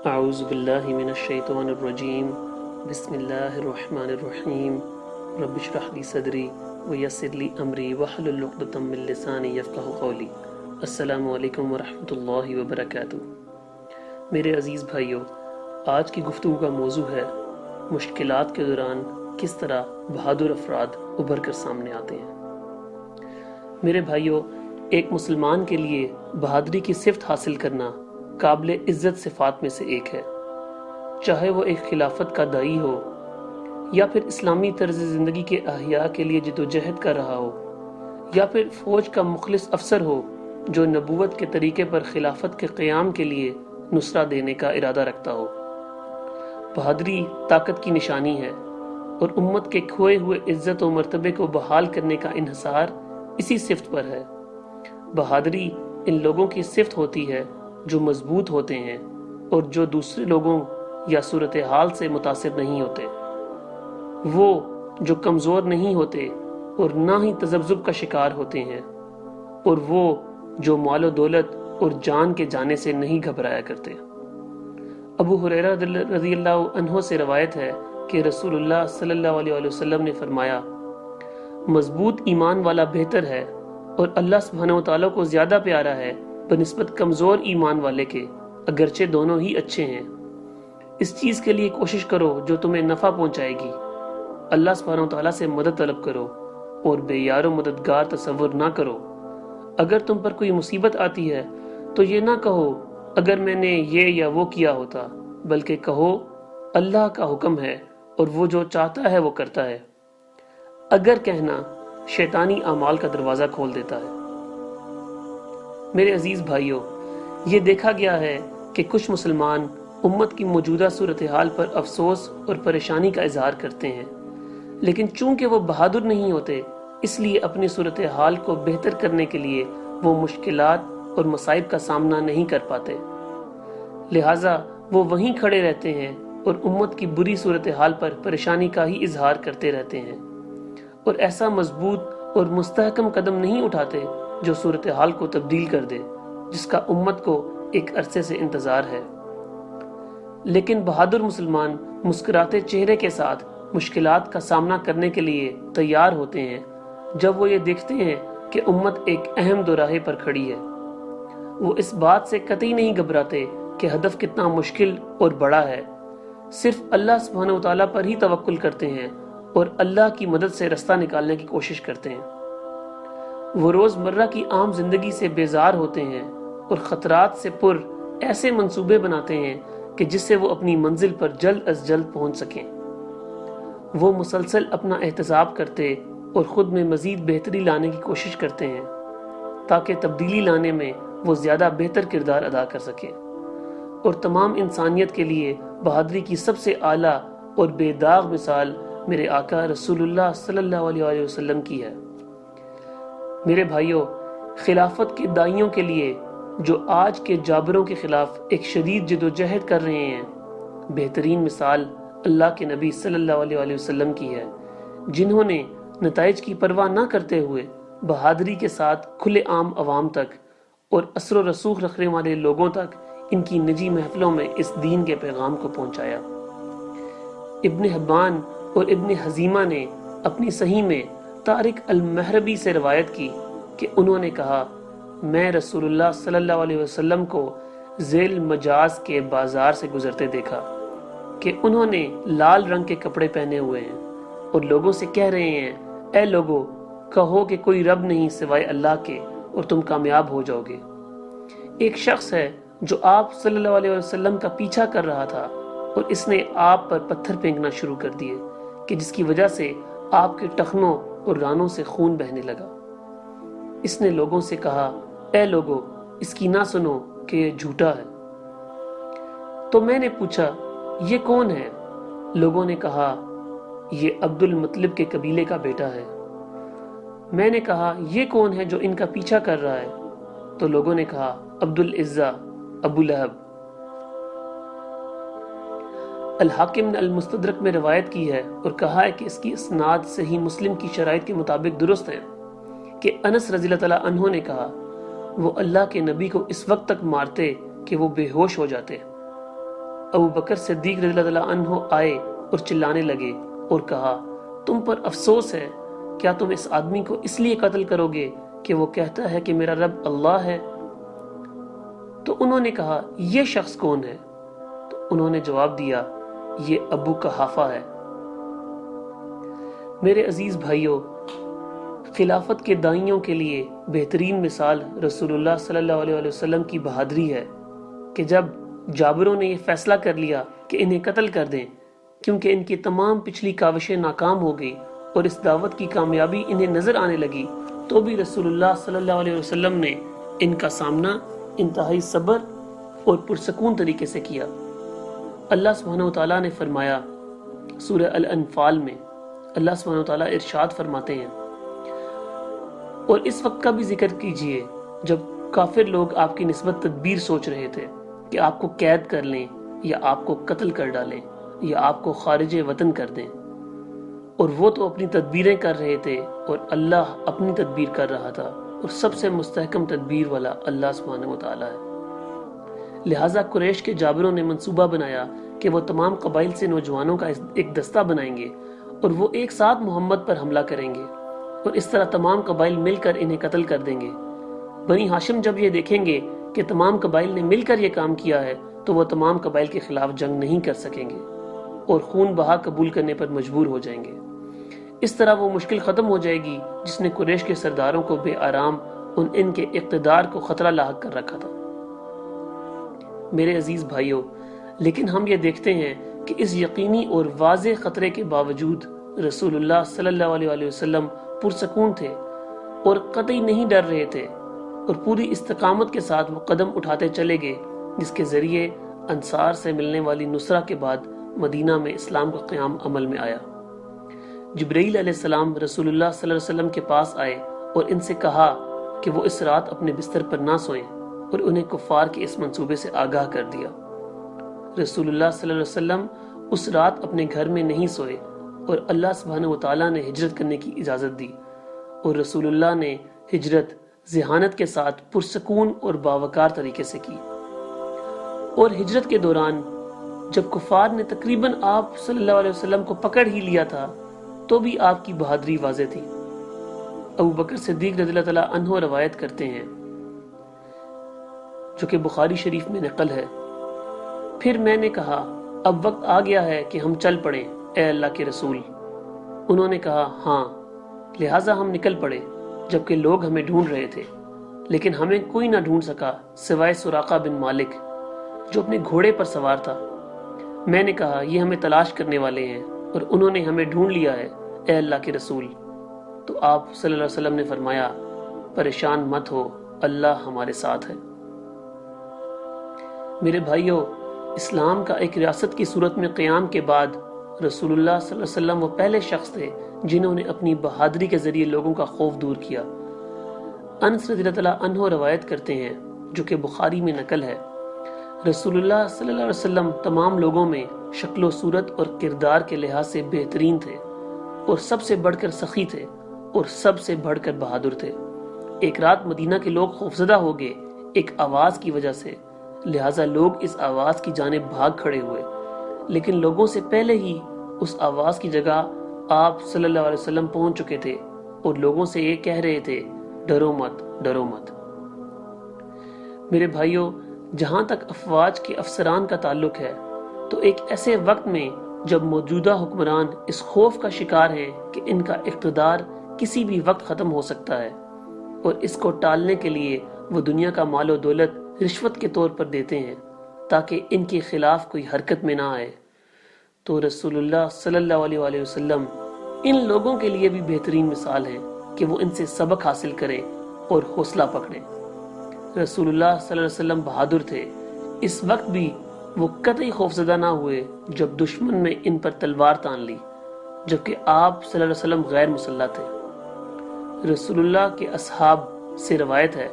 اعوذ باللہ من الشیطان الرجیم بسم اللہ الرحمن الرحیم رب اشرح لی صدری ویسر لی امری واحلل عقدۃ من لسانی یفقہوا قولی۔ السلام علیکم ورحمۃ اللہ وبرکاتہ۔ میرے عزیز بھائیوں، آج کی گفتگو کا موضوع ہے مشکلات کے دوران کس طرح بہادر افراد ابھر کر سامنے آتے ہیں۔ میرے بھائیوں، ایک مسلمان کے لیے بہادری کی صفت حاصل کرنا قابل عزت صفات میں سے ایک ہے، چاہے وہ ایک خلافت کا داعی ہو یا پھر اسلامی طرز زندگی کے احیاء کے لیے جدوجہد کر رہا ہو، یا پھر فوج کا مخلص افسر ہو جو نبوت کے طریقے پر خلافت کے قیام کے لیے نصرہ دینے کا ارادہ رکھتا ہو۔ بہادری طاقت کی نشانی ہے اور امت کے کھوئے ہوئے عزت و مرتبے کو بحال کرنے کا انحصار اسی صفت پر ہے۔ بہادری ان لوگوں کی صفت ہوتی ہے جو مضبوط ہوتے ہیں اور جو دوسرے لوگوں یا صورتحال سے متاثر نہیں ہوتے، وہ جو کمزور نہیں ہوتے اور نہ ہی تذبذب کا شکار ہوتے ہیں، اور وہ جو مال و دولت اور جان کے جانے سے نہیں گھبرایا کرتے۔ ابو ہریرہ رضی اللہ عنہ سے روایت ہے کہ رسول اللہ صلی اللہ علیہ وسلم نے فرمایا، مضبوط ایمان والا بہتر ہے اور اللہ سبحانہ وتعالیٰ کو زیادہ پیارا ہے بنسبت کمزور ایمان والے کے، اگرچہ دونوں ہی اچھے ہیں۔ اس چیز کے لیے کوشش کرو جو تمہیں نفع پہنچائے گی، اللہ سبحانہ وتعالیٰ سے مدد طلب کرو اور بے یار و مددگار تصور نہ کرو۔ اگر تم پر کوئی مصیبت آتی ہے تو یہ نہ کہو اگر میں نے یہ یا وہ کیا ہوتا، بلکہ کہو اللہ کا حکم ہے اور وہ جو چاہتا ہے وہ کرتا ہے۔ اگر کہنا شیطانی اعمال کا دروازہ کھول دیتا ہے۔ میرے عزیز بھائیوں، یہ دیکھا گیا ہے کہ کچھ مسلمان امت کی موجودہ صورتحال پر افسوس اور پریشانی کا اظہار کرتے ہیں، لیکن چونکہ وہ بہادر نہیں ہوتے، اس لیے اپنی صورتحال کو بہتر کرنے کے لیے وہ مشکلات اور مصائب کا سامنا نہیں کر پاتے، لہٰذا وہ وہیں کھڑے رہتے ہیں اور امت کی بری صورتحال پر پریشانی کا ہی اظہار کرتے رہتے ہیں، اور ایسا مضبوط اور مستحکم قدم نہیں اٹھاتے جو صورتحال کو تبدیل کر دے، جس کا امت کو ایک عرصے سے انتظار ہے۔ لیکن بہادر مسلمان مسکراتے چہرے کے ساتھ مشکلات کا سامنا کرنے کے لیے تیار ہوتے ہیں جب وہ یہ دیکھتے ہیں کہ امت ایک اہم دوراہے پر کھڑی ہے۔ وہ اس بات سے قطعی نہیں گھبراتے کہ ہدف کتنا مشکل اور بڑا ہے، صرف اللہ سبحانہ وتعالیٰ پر ہی توکل کرتے ہیں اور اللہ کی مدد سے رستہ نکالنے کی کوشش کرتے ہیں۔ وہ روزمرہ کی عام زندگی سے بیزار ہوتے ہیں اور خطرات سے پر ایسے منصوبے بناتے ہیں کہ جس سے وہ اپنی منزل پر جلد از جلد پہنچ سکیں۔ وہ مسلسل اپنا احتساب کرتے اور خود میں مزید بہتری لانے کی کوشش کرتے ہیں تاکہ تبدیلی لانے میں وہ زیادہ بہتر کردار ادا کر سکیں، اور تمام انسانیت کے لیے بہادری کی سب سے اعلیٰ اور بے داغ مثال میرے آقا رسول اللہ صلی اللہ علیہ وسلم کی ہے۔ میرے بھائیوں، خلافت کے داعیوں کے لیے جو آج کے جابروں کے خلاف ایک شدید جدوجہد کر رہے ہیں، بہترین مثال اللہ کے نبی صلی اللہ علیہ وسلم کی ہے، جنہوں نے نتائج کی پرواہ نہ کرتے ہوئے بہادری کے ساتھ کھلے عام عوام تک اور اثر و رسوخ رکھنے والے لوگوں تک ان کی نجی محفلوں میں اس دین کے پیغام کو پہنچایا۔ ابن حبان اور ابن حزیمہ نے اپنی صحیح میں طارق المہربی سے روایت کی کہ انہوں نے کہا، میں رسول اللہ صلی اللہ علیہ وسلم کو ذیل مجاز کے بازار سے گزرتے دیکھا کہ انہوں نے لال رنگ کے کپڑے پہنے ہوئے ہیں اور لوگوں سے کہہ رہے ہیں، اے لوگو، کہو کہ کوئی رب نہیں سوائے اللہ کے اور تم کامیاب ہو جاؤ گے۔ ایک شخص ہے جو آپ صلی اللہ علیہ وسلم کا پیچھا کر رہا تھا اور اس نے آپ پر پتھر پھینکنا شروع کر دیے کہ جس کی وجہ سے آپ کے ٹخنوں اور رانوں سے خون بہنے لگا۔ اس نے لوگوں سے کہا، اے لوگو، اس کی نہ سنو کہ یہ جھوٹا ہے۔ تو میں نے پوچھا، یہ کون ہے؟ لوگوں نے کہا، یہ عبد المطلب کے قبیلے کا بیٹا ہے۔ میں نے کہا، یہ کون ہے جو ان کا پیچھا کر رہا ہے؟ تو لوگوں نے کہا، عبد العزہ، ابو لہب۔ الحاکم نے المستدرک میں روایت کی ہے اور کہا ہے کہ اس کی اسناد صحیح مسلم کی شرائط کے مطابق درست ہے کہ انس رضی اللہ تعالیٰ عنہ نے کہا، وہ اللہ کے نبی کو اس وقت تک مارتے کہ وہ بے ہوش ہو جاتے۔ ابو بکر صدیق رضی اللہ عنہ آئے اور چلانے لگے اور کہا تم پر افسوس ہے، کیا تم اس آدمی کو اس لیے قتل کرو گے کہ وہ کہتا ہے کہ میرا رب اللہ ہے؟ تو انہوں نے کہا یہ شخص کون ہے؟ تو انہوں نے جواب دیا یہ ابو قحافہ ہے۔ میرے عزیز بھائیوں، خلافت کے دائیوں کے لیے بہترین مثال رسول اللہ صلی اللہ علیہ وسلم کی بہادری ہے کہ جب جابروں نے یہ فیصلہ کر لیا کہ انہیں قتل کر دیں کیونکہ ان کی تمام پچھلی کاوشیں ناکام ہو گئی اور اس دعوت کی کامیابی انہیں نظر آنے لگی، تو بھی رسول اللہ صلی اللہ علیہ وسلم نے ان کا سامنا انتہائی صبر اور پرسکون طریقے سے کیا۔ اللہ سبحانہ وتعالیٰ نے فرمایا سورہ الانفال میں، اللہ سبحانہ وتعالیٰ ارشاد فرماتے ہیں اور اس وقت کا بھی ذکر کیجئے جب کافر لوگ آپ کی نسبت تدبیر سوچ رہے تھے کہ آپ کو قید کر لیں یا آپ کو قتل کر ڈالیں یا آپ کو خارج وطن کر دیں، اور وہ تو اپنی تدبیریں کر رہے تھے اور اللہ اپنی تدبیر کر رہا تھا، اور سب سے مستحکم تدبیر والا اللہ سبحانہ وتعالیٰ ہے۔ لہٰذا قریش کے جابروں نے منصوبہ بنایا کہ وہ تمام قبائل سے نوجوانوں کا ایک دستہ بنائیں گے اور وہ ایک ساتھ محمد پر حملہ کریں گے، اور اس طرح تمام قبائل مل کر انہیں قتل کر دیں گے۔ بنی ہاشم جب یہ دیکھیں گے کہ تمام قبائل نے مل کر یہ کام کیا ہے تو وہ تمام قبائل کے خلاف جنگ نہیں کر سکیں گے اور خون بہا قبول کرنے پر مجبور ہو جائیں گے۔ اس طرح وہ مشکل ختم ہو جائے گی جس نے قریش کے سرداروں کو بے آرام ان کے اقتدار کو خطرہ لاحق کر رکھا تھا۔ میرے عزیز بھائیوں، لیکن ہم یہ دیکھتے ہیں کہ اس یقینی اور واضح خطرے کے باوجود رسول اللہ صلی اللہ علیہ وسلم پرسکون تھے اور قطعی نہیں ڈر رہے تھے، اور پوری استقامت کے ساتھ وہ قدم اٹھاتے چلے گئے جس کے ذریعے انصار سے ملنے والی نصرہ کے بعد مدینہ میں اسلام کا قیام عمل میں آیا۔ جبرائیل علیہ السلام رسول اللہ صلی اللہ علیہ وسلم کے پاس آئے اور ان سے کہا کہ وہ اس رات اپنے بستر پر نہ سوئیں، اور انہیں کفار کے اس منصوبے سے آگاہ کر دیا۔ رسول اللہ صلی اللہ علیہ وسلم اس رات اپنے گھر میں نہیں سوئے اور اللہ سبحانہ وتعالیٰ نے ہجرت کرنے کی اجازت دی، اور رسول اللہ نے ہجرت ذہانت کے ساتھ پرسکون اور باوقار طریقے سے کی۔ اور ہجرت کے دوران جب کفار نے تقریباً آپ صلی اللہ علیہ وسلم کو پکڑ ہی لیا تھا تو بھی آپ کی بہادری واضح تھی۔ ابو بکر صدیق رضی اللہ تعالیٰ عنہ روایت کرتے ہیں، جو کہ بخاری شریف میں نقل ہے، پھر میں نے کہا اب وقت آ گیا ہے کہ ہم چل پڑیں اے اللہ کے رسول۔ انہوں نے کہا ہاں، لہٰذا ہم نکل پڑے جبکہ لوگ ہمیں ڈھونڈ رہے تھے، لیکن ہمیں کوئی نہ ڈھونڈ سکا سوائے سراقہ بن مالک جو اپنے گھوڑے پر سوار تھا۔ میں نے کہا یہ ہمیں تلاش کرنے والے ہیں اور انہوں نے ہمیں ڈھونڈ لیا ہے اے اللہ کے رسول۔ تو آپ صلی اللہ علیہ وسلم نے فرمایا پریشان مت ہو، اللہ ہمارے ساتھ ہے۔ میرے بھائیوں، اسلام کا ایک ریاست کی صورت میں قیام کے بعد رسول اللہ صلی اللہ علیہ وسلم وہ پہلے شخص تھے جنہوں نے اپنی بہادری کے ذریعے لوگوں کا خوف دور کیا۔ انس رضی اللہ عنہ روایت کرتے ہیں، جو کہ بخاری میں نقل ہے، رسول اللہ صلی اللہ علیہ وسلم تمام لوگوں میں شکل و صورت اور کردار کے لحاظ سے بہترین تھے اور سب سے بڑھ کر سخی تھے اور سب سے بڑھ کر بہادر تھے۔ ایک رات مدینہ کے لوگ خوفزدہ ہو گئے ایک آواز کی وجہ سے، لہٰذا لوگ اس آواز کی جانب بھاگ کھڑے ہوئے، لیکن لوگوں سے پہلے ہی اس آواز کی جگہ آپ صلی اللہ علیہ وسلم پہنچ چکے تھے اور لوگوں سے یہ کہہ رہے تھے ڈرو مت، ڈرو مت۔ میرے بھائیوں، جہاں تک افواج کے افسران کا تعلق ہے تو ایک ایسے وقت میں جب موجودہ حکمران اس خوف کا شکار ہیں کہ ان کا اقتدار کسی بھی وقت ختم ہو سکتا ہے اور اس کو ٹالنے کے لیے وہ دنیا کا مال و دولت رشوت کے طور پر دیتے ہیں تاکہ ان کے خلاف کوئی حرکت میں نہ آئے، تو رسول اللہ صلی اللہ علیہ وسلم ان لوگوں کے لیے بھی بہترین مثال ہے کہ وہ ان سے سبق حاصل کریں اور حوصلہ پکڑیں۔ رسول اللہ صلی اللہ علیہ وسلم بہادر تھے، اس وقت بھی وہ قطعی خوفزدہ نہ ہوئے جب دشمن نے ان پر تلوار تان لی، جبکہ آپ صلی اللہ علیہ وسلم غیر مسلح تھے۔ رسول اللہ کے اصحاب سے روایت ہے،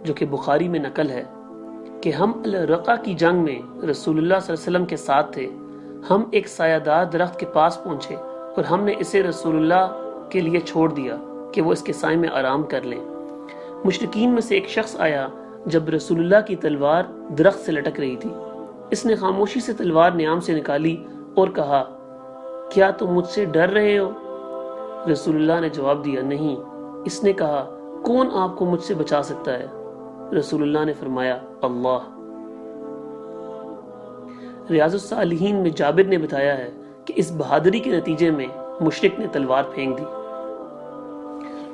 جو کہ بخاری میں نقل ہے، کہ ہم الرقہ کی جنگ میں رسول اللہ صلی اللہ علیہ وسلم کے ساتھ تھے۔ ہم ایک سایہ دار درخت کے پاس پہنچے اور ہم نے اسے رسول اللہ کے لیے چھوڑ دیا کہ وہ اس کے سائے میں آرام کر لیں۔ مشرکین میں سے ایک شخص آیا جب رسول اللہ کی تلوار درخت سے لٹک رہی تھی اس نے خاموشی سے تلوار نیام سے نکالی اور کہا کیا تم مجھ سے ڈر رہے ہو؟ رسول اللہ نے جواب دیا نہیں۔ اس نے کہا کون آپ کو مجھ سے بچا سکتا ہے؟ رسول اللہ نے فرمایا اللہ۔ ریاض الصالحین میں جابر نے بتایا ہے کہ اس بہادری کے نتیجے میں مشرک نے تلوار پھینک دی۔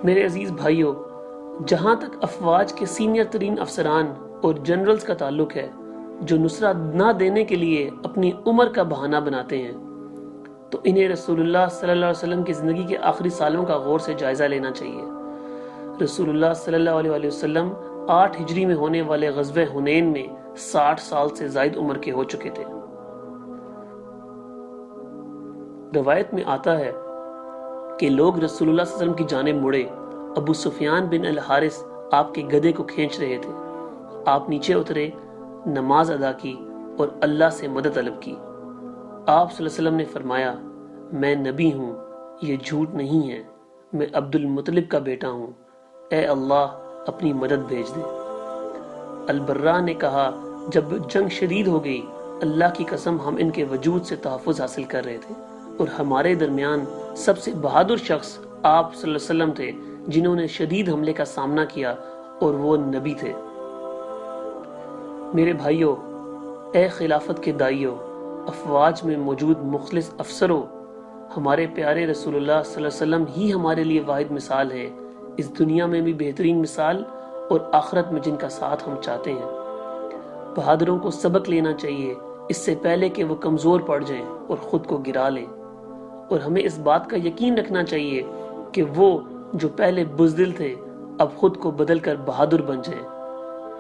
میرے عزیز بھائیوں، جہاں تک افواج کے سینئر ترین افسران اور جنرلز کا تعلق ہے جو نصرت نہ دینے کے لیے اپنی عمر کا بہانہ بناتے ہیں، تو انہیں رسول اللہ صلی اللہ علیہ وسلم کی زندگی کے آخری سالوں کا غور سے جائزہ لینا چاہیے۔ رسول اللہ صلی اللہ علیہ وسلم 8 ہجری میں ہونے والے غزوہ حنین میں 60 سال سے زائد عمر کے ہو چکے تھے۔ روایت میں آتا ہے کہ لوگ رسول اللہ صلی اللہ علیہ وسلم کی جانب مڑے۔ ابو سفیان بن الحارث آپ کے گدھے کو کھینچ رہے تھے۔ آپ نیچے اترے، نماز ادا کی اور اللہ سے مدد طلب کی۔ آپ صلی اللہ علیہ وسلم نے فرمایا میں نبی ہوں، یہ جھوٹ نہیں ہے، میں عبد المطلب کا بیٹا ہوں، اے اللہ اپنی مدد بھیج دے۔ البرہ نے کہا جب جنگ شدید ہو گئی، اللہ کی قسم ہم ان کے وجود سے تحفظ حاصل کر رہے تھے اور ہمارے درمیان سب سے بہادر شخص آپ صلی اللہ علیہ وسلم تھے جنہوں نے شدید حملے کا سامنا کیا اور وہ نبی تھے۔ میرے بھائیوں، اے خلافت کے دائیوں، افواج میں موجود مخلص افسروں، ہمارے پیارے رسول اللہ صلی اللہ علیہ وسلم ہی ہمارے لیے واحد مثال ہے، اس دنیا میں بھی بہترین مثال اور آخرت میں جن کا ساتھ ہم چاہتے ہیں۔ بہادروں کو سبق لینا چاہیے اس سے پہلے کہ وہ کمزور پڑ جائیں اور خود کو گرا لیں، اور ہمیں اس بات کا یقین رکھنا چاہیے کہ وہ جو پہلے بزدل تھے اب خود کو بدل کر بہادر بن جائیں۔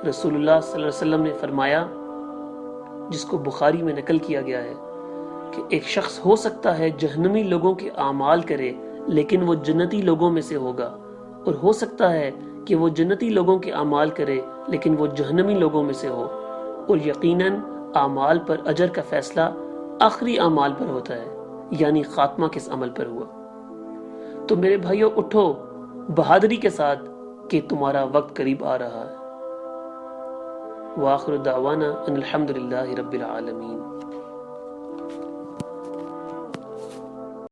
رسول اللہ صلی اللہ علیہ وسلم نے فرمایا، جس کو بخاری میں نقل کیا گیا ہے، کہ ایک شخص ہو سکتا ہے جہنمی لوگوں کے اعمال کرے لیکن وہ جنتی لوگوں میں سے ہوگا، اور ہو سکتا ہے کہ وہ جنتی لوگوں کے اعمال کرے لیکن وہ جہنمی لوگوں میں سے ہو، اور یقیناً اعمال پر اجر کا فیصلہ آخری اعمال پر ہوتا ہے، یعنی خاتمہ کس عمل پر ہوا۔ تو میرے بھائیوں، اٹھو بہادری کے ساتھ کہ تمہارا وقت قریب آ رہا ہے۔ وآخر دعوانا ان الحمد للہ رب العالمین۔